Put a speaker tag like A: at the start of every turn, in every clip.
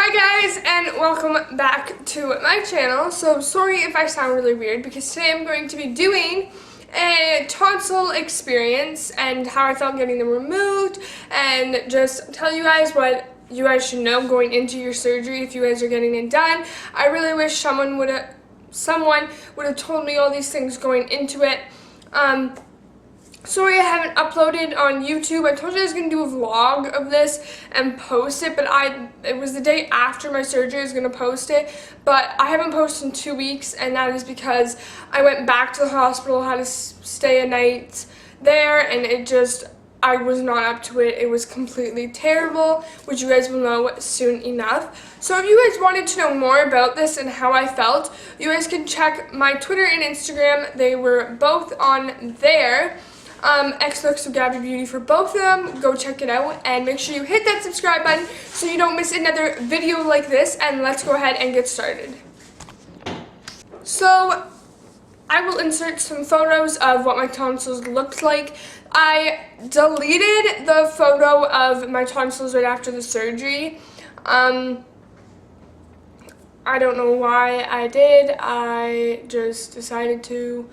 A: Hi guys, and welcome back to my channel. So sorry if I sound really weird because today I'm going to be doing a tonsil experience and how I felt getting them removed, and just tell you guys what you guys should know going into your surgery if you guys are getting it done. I really wish someone would have told me all these things going into it. Sorry I haven't uploaded on YouTube. I told you I was going to do a vlog of this and post it, but it was the day after my surgery I was going to post it, but I haven't posted in 2 weeks, and that is because I went back to the hospital, had to stay a night there, and I was not up to it. It was completely terrible, which you guys will know soon enough. So if you guys wanted to know more about this and how I felt, you guys can check my Twitter and Instagram. They were both on there. X looks of Gabby Beauty for both of them. Go check it out and make sure you hit that subscribe button so you don't miss another video like this, and let's go ahead and get started. So I will insert some photos of what my tonsils looked like. I deleted the photo of my tonsils right after the surgery. I don't know why I did. I just decided to.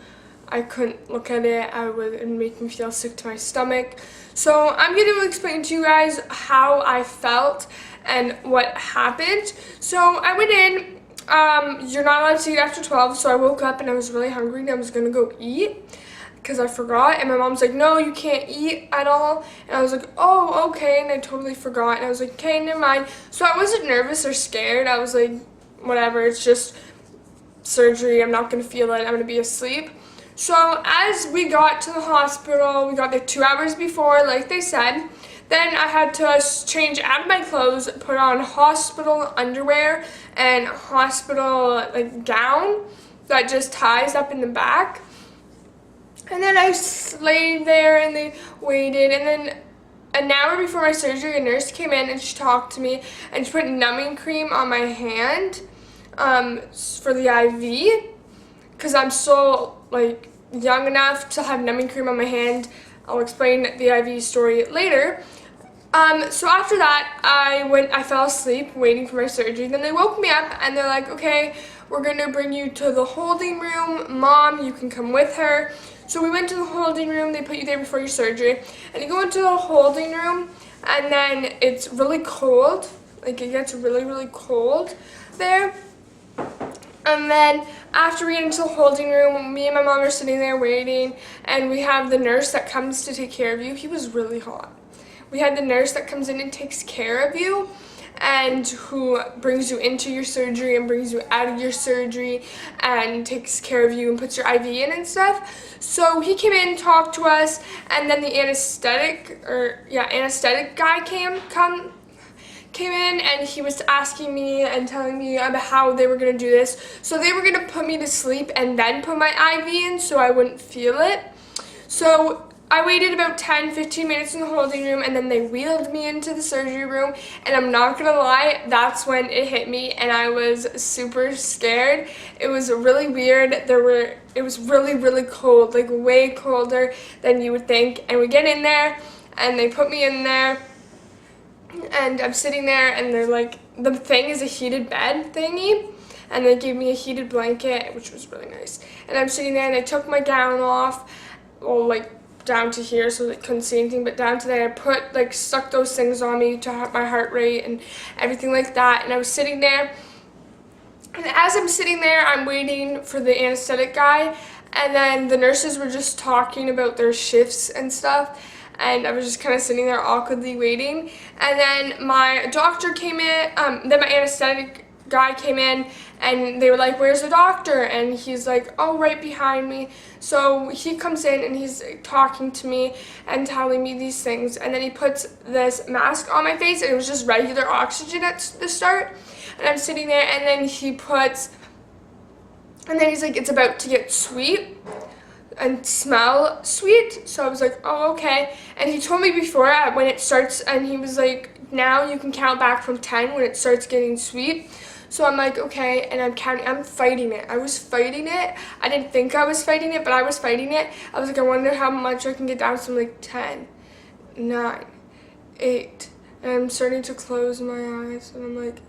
A: I couldn't look at it. It would make me feel sick to my stomach. So I'm going to explain to you guys how I felt and what happened. So I went in. You're not allowed to eat after 12, so I woke up and I was really hungry and I was going to go eat because I forgot. And my mom's like, no, you can't eat at all. And I was like, oh, okay. And I totally forgot. And I was like, okay, never mind. So I wasn't nervous or scared. I was like, whatever, it's just surgery. I'm not going to feel it. I'm going to be asleep. So as we got to the hospital, we got there 2 hours before, like they said. Then I had to change out of my clothes, put on hospital underwear and hospital gown that just ties up in the back. And then I laid there and they waited, and then an hour before my surgery, a nurse came in and she talked to me and she put numbing cream on my hand for the IV, because I'm so young enough to have numbing cream on my hand. I'll explain the IV story later. So after that, I fell asleep waiting for my surgery. Then they woke me up and they're like, okay, we're gonna bring you to the holding room. Mom, you can come with her. So we went to the holding room. They put you there before your surgery, and you go into the holding room, and then it's really cold. It gets really, really cold there. And then after we get into the holding room, me and my mom are sitting there waiting, and we have the nurse that comes to take care of you. He was really hot. We had the nurse that comes in and takes care of you, and who brings you into your surgery and brings you out of your surgery and takes care of you and puts your IV in and stuff. So he came in, talked to us, and then the anesthetic guy came in, and he was asking me and telling me about how they were going to do this. So they were going to put me to sleep and then put my IV in so I wouldn't feel it. So I waited about 10-15 minutes in the holding room, and then they wheeled me into the surgery room, and I'm not going to lie, that's when it hit me and I was super scared. It was really weird. It was really, really cold, way colder than you would think. And we get in there and they put me in there. And I'm sitting there, and they're like, the thing is a heated bed thingy, and they gave me a heated blanket, which was really nice. And I'm sitting there, and I took my gown off, well, down to here, so they couldn't see anything, but down to there, I stuck those things on me to have my heart rate and everything like that. And I was sitting there, and as I'm sitting there, I'm waiting for the anesthetic guy, and then the nurses were just talking about their shifts and stuff. And I was just kind of sitting there awkwardly waiting. And then my doctor came in, then my anesthetic guy came in, and they were like, where's the doctor? And he's like, oh, right behind me. So he comes in and he's talking to me and telling me these things. And then he puts this mask on my face, and it was just regular oxygen at the start. And I'm sitting there, and then he's like, it's about to get sweet and smell sweet. So I was like, oh, okay. And he told me before when it starts, and he was like, now you can count back from 10 when it starts getting sweet. So I'm like, okay, and I'm counting. I'm fighting it. I was fighting it. I didn't think I was fighting it, but I was fighting it. I was like, I wonder how much I can get down. So I'm like, 10, 9, 8, and I'm starting to close my eyes, and I'm like,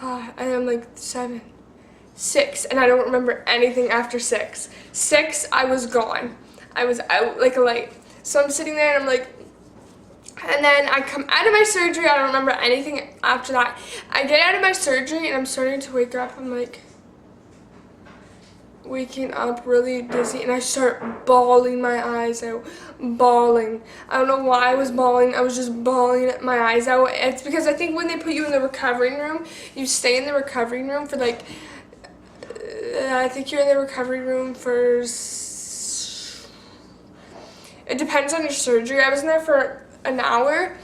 A: and I'm like 7, 6, and I don't remember anything after 6. 6, I was gone. I was out like a light. So I'm sitting there and I'm like, and then I come out of my surgery. I don't remember anything after that. I get out of my surgery and I'm starting to wake up. I'm like waking up really dizzy, and I start bawling my eyes out. Bawling. I don't know why I was bawling. I was just bawling my eyes out. It's because I think when they put you in the recovery room, you stay in the recovery room for like, I think you're in the recovery room for, it depends on your surgery. I was in there for an hour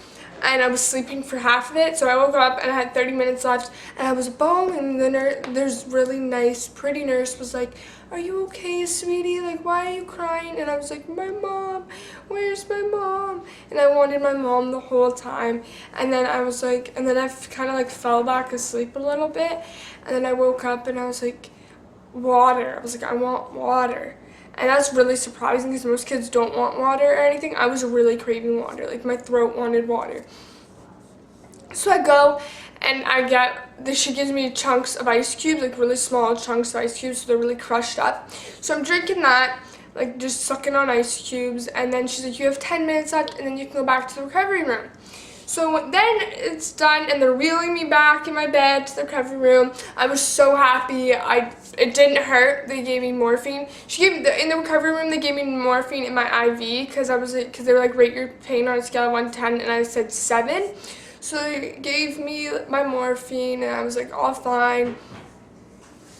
A: and I was sleeping for half of it, so I woke up and I had 30 minutes left and I was bawling. There's really nice, pretty nurse was like, "Are you okay, sweetie? Like, why are you crying?" And I was like, "My mom, where's my mom?" And I wanted my mom the whole time. And then I was like, and then I kind of like fell back asleep a little bit, and then I woke up and I was like, water. I was like, I want water. And that's really surprising because most kids don't want water or anything. I was really craving water. Like, my throat wanted water. So I go and she gives me chunks of ice cubes, like really small chunks of ice cubes, so they're really crushed up. So I'm drinking that, like just sucking on ice cubes. And then she's like, "You have 10 minutes left and then you can go back to the recovery room." So then it's done and they're wheeling me back in my bed to the recovery room. I was so happy. It didn't hurt. They gave me morphine. In the recovery room, they gave me morphine in my IV because they were like, rate your pain on a scale of 1 to 10, and I said 7. So they gave me my morphine and I was like all fine.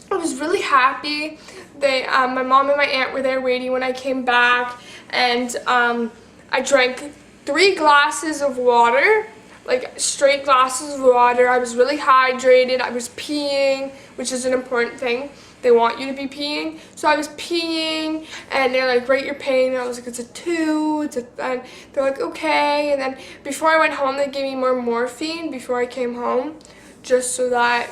A: I was really happy. My mom and my aunt were there waiting when I came back, and I drank 3 glasses of water, like straight glasses of water. I was really hydrated. I was peeing, which is an important thing. They want you to be peeing. So I was peeing, and they're like, rate your pain. And I was like, it's a 2. And they're like, okay. And then before I went home, they gave me more morphine before I came home, just so that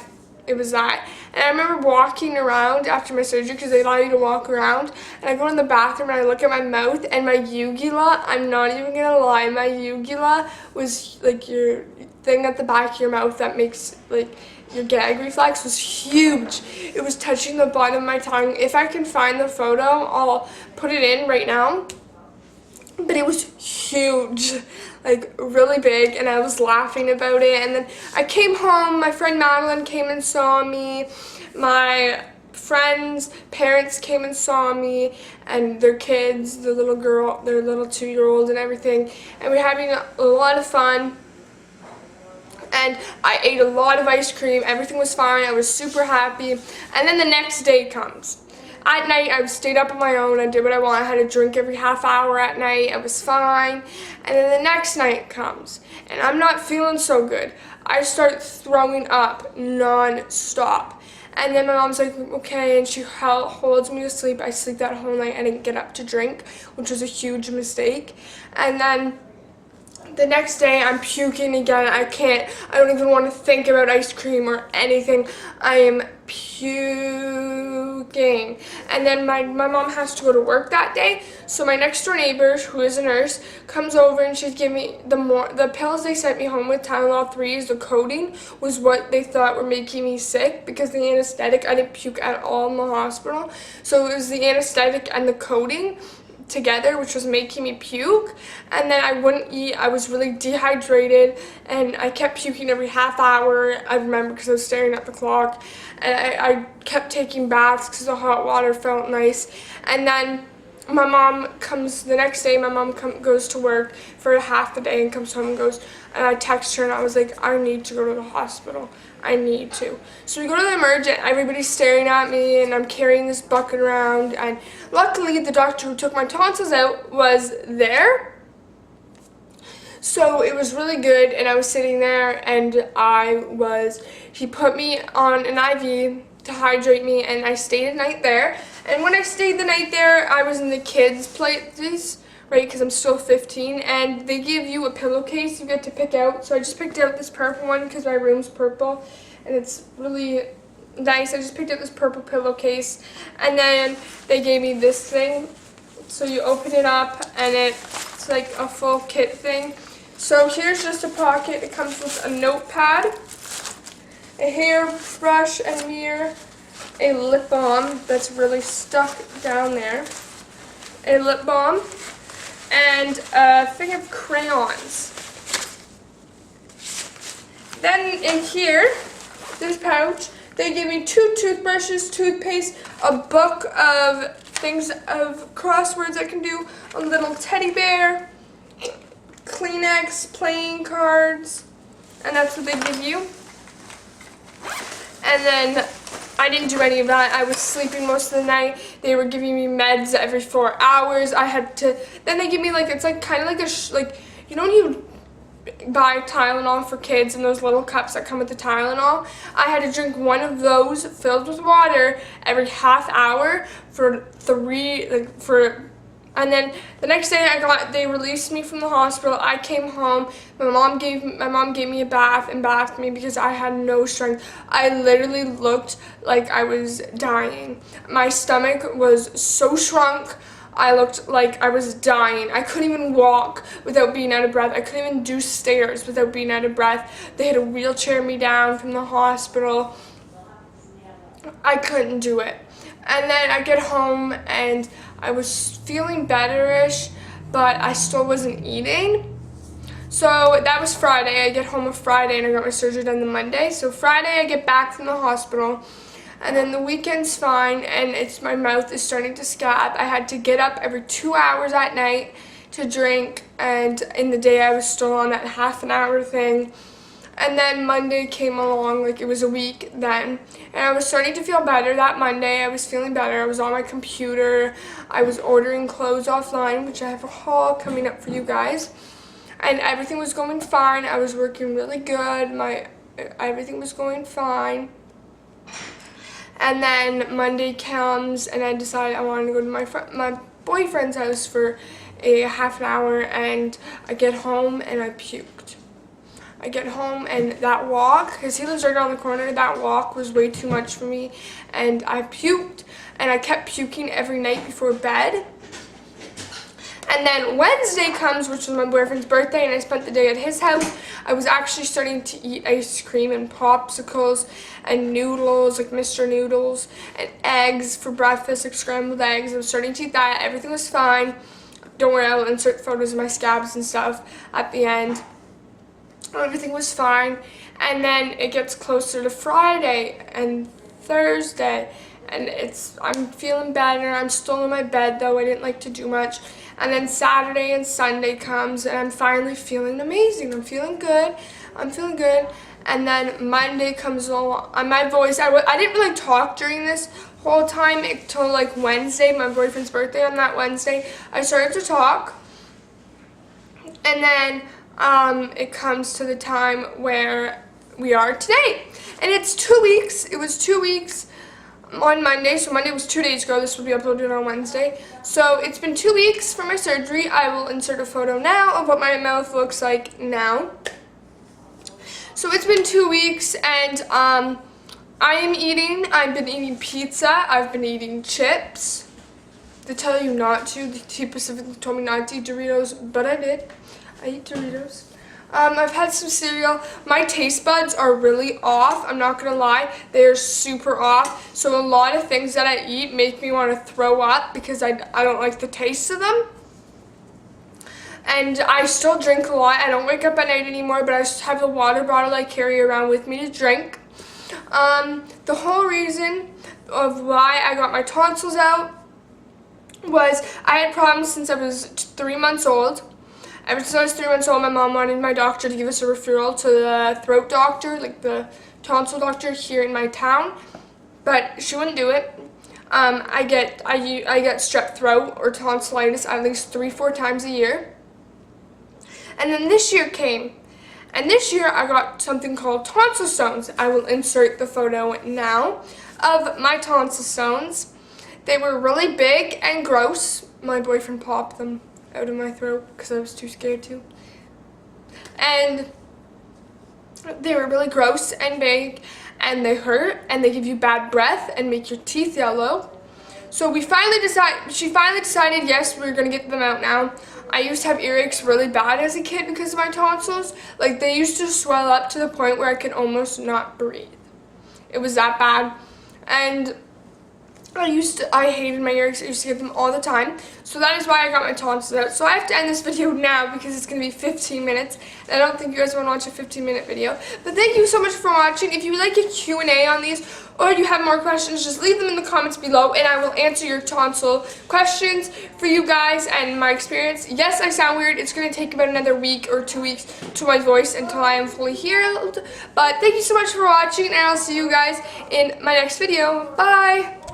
A: it was that. And I remember walking around after my surgery because they allow you to walk around. And I go in the bathroom and I look at my mouth and my uvula, I'm not even gonna lie, my uvula was like your thing at the back of your mouth that makes like your gag reflex was huge. It was touching the bottom of my tongue. If I can find the photo, I'll put it in right now. But it was huge, like really big, and I was laughing about it. And then I came home, my friend Madeline came and saw me, my friends' parents came and saw me, and their kids, their little 2-year-old and everything, and we were having a lot of fun. And I ate a lot of ice cream, everything was fine, I was super happy. And then the next day comes. At night, I stayed up on my own. I did what I want. I had a drink every half hour at night. I was fine. And then the next night comes, and I'm not feeling so good. I start throwing up non-stop. And then my mom's like, okay, and she holds me to sleep. I sleep that whole night. I didn't get up to drink, which was a huge mistake. And then the next day, I'm puking again. I don't even want to think about ice cream or anything. I am puking. And then my mom has to go to work that day. So my next door neighbor, who is a nurse, comes over and she's giving me the pills they sent me home with, Tylenol 3s, the codeine, was what they thought were making me sick because the anesthetic, I didn't puke at all in the hospital. So it was the anesthetic and the codeine together, which was making me puke. And then I wouldn't eat. I was really dehydrated and I kept puking every half hour. I remember because I was staring at the clock, and I kept taking baths because the hot water felt nice. And then my mom comes the next day. My mom goes to work for half the day and comes home and goes, and I text her and I was like, I need to go to the hospital. I need to. So we go to the emergent. Everybody's staring at me and I'm carrying this bucket around, and luckily the doctor who took my tonsils out was there. So it was really good, and I was sitting there and he put me on an IV to hydrate me, and I stayed a night there. And when I stayed the night there, I was in the kids' place, right, because I'm still 15, and they give you a pillowcase you get to pick out. So I just picked out this purple one because my room's purple, and it's really nice. I just picked out this purple pillowcase, and then they gave me this thing. So you open it up, and it's like a full kit thing. So here's just a pocket. It comes with a notepad. a hairbrush and mirror, a lip balm that's really stuck down there, a lip balm, and a thing of crayons. Then in here, this pouch, they gave me 2 toothbrushes, toothpaste, a book of things of crosswords I can do, a little teddy bear, Kleenex, playing cards, and that's what they give you. And then I didn't do any of that. I was sleeping most of the night. They were giving me meds every 4 hours. I had to, then they give me like, it's like kind of like a, you know when you buy Tylenol for kids in those little cups that come with the Tylenol? I had to drink one of those filled with water every half hour for and then the next day they released me from the hospital. I came home. My mom gave me a bath and bathed me because I had no strength. I literally looked like I was dying. My stomach was so shrunk. I looked like I was dying. I couldn't even walk without being out of breath. I couldn't even do stairs without being out of breath. They had to wheelchair me down from the hospital. I couldn't do it. And then I get home and I was feeling better-ish, but I still wasn't eating. So that was Friday. I get home on Friday and I got my surgery done the Monday. So Friday I get back from the hospital. And then the weekend's fine, and my mouth is starting to scab. I had to get up every 2 hours at night to drink, and in the day I was still on that half an hour thing. And then Monday came along, like it was a week then, and I was starting to feel better that Monday. I was feeling better. I was on my computer. I was ordering clothes offline, which I have a haul coming up for you guys. And everything was going fine. I was working really good. Everything was going fine. And then Monday comes, and I decided I wanted to go to my boyfriend's house for a half an hour, and I get home and I puked. I get home and that walk, because he lives right around the corner, that walk was way too much for me, and I puked, and I kept puking every night before bed. And then Wednesday comes, which was my boyfriend's birthday, and I spent the day at his house. I was actually starting to eat ice cream and popsicles and noodles, like Mr. Noodles, and eggs for breakfast, like scrambled eggs. I was starting to eat that. Everything was fine. Don't worry, I'll insert photos of my scabs and stuff at the end. Everything was fine. And then it gets closer to Friday and Thursday, and I'm feeling better. I'm still in my bed though. I didn't like to do much. And then Saturday and Sunday comes, and I'm finally feeling amazing. I'm feeling good. And then Monday comes along. My voice, I didn't really talk during this whole time until like Wednesday, my boyfriend's birthday. On that Wednesday, I started to talk. And then it comes to the time where we are today. And it's 2 weeks. It was 2 weeks on Monday, so Monday was 2 days ago. This will be uploaded on Wednesday. So it's been 2 weeks for my surgery. I will insert a photo now of what my mouth looks like now. So it's been 2 weeks, and I've been eating pizza. I've been eating chips. They tell you not to. He specifically told me not to eat Doritos, but I did. I eat Doritos. I've had some cereal. My taste buds are really off. I'm not gonna lie. They are super off. So a lot of things that I eat make me want to throw up because I don't like the taste of them. And I still drink a lot. I don't wake up at night anymore, but I just have the water bottle I carry around with me to drink. The whole reason of why I got my tonsils out was I had problems since I was 3 months old. Ever since I was 3 months old, my mom wanted my doctor to give us a referral to the throat doctor, like the tonsil doctor here in my town, but she wouldn't do it. I get strep throat or tonsillitis at least 3-4 times a year. And then this year came, and this year I got something called tonsil stones. I will insert the photo now of my tonsil stones. They were really big and gross. My boyfriend popped them out of my throat because I was too scared to. And they were really gross and big, and they hurt, and they give you bad breath and make your teeth yellow. So she finally decided, yes, we're gonna get them out now. I used to have earaches really bad as a kid because of my tonsils. Like, they used to swell up to the point where I could almost not breathe. it was that bad. And I hated my ears. I used to get them all the time. So that is why I got my tonsils out. So I have to end this video now because it's going to be 15 minutes. And I don't think you guys want to watch a 15-minute video. But thank you so much for watching. If you would like a Q&A on these or you have more questions, just leave them in the comments below and I will answer your tonsil questions for you guys and my experience. Yes, I sound weird. It's going to take about another week or 2 weeks to my voice until I am fully healed. But thank you so much for watching and I'll see you guys in my next video. Bye!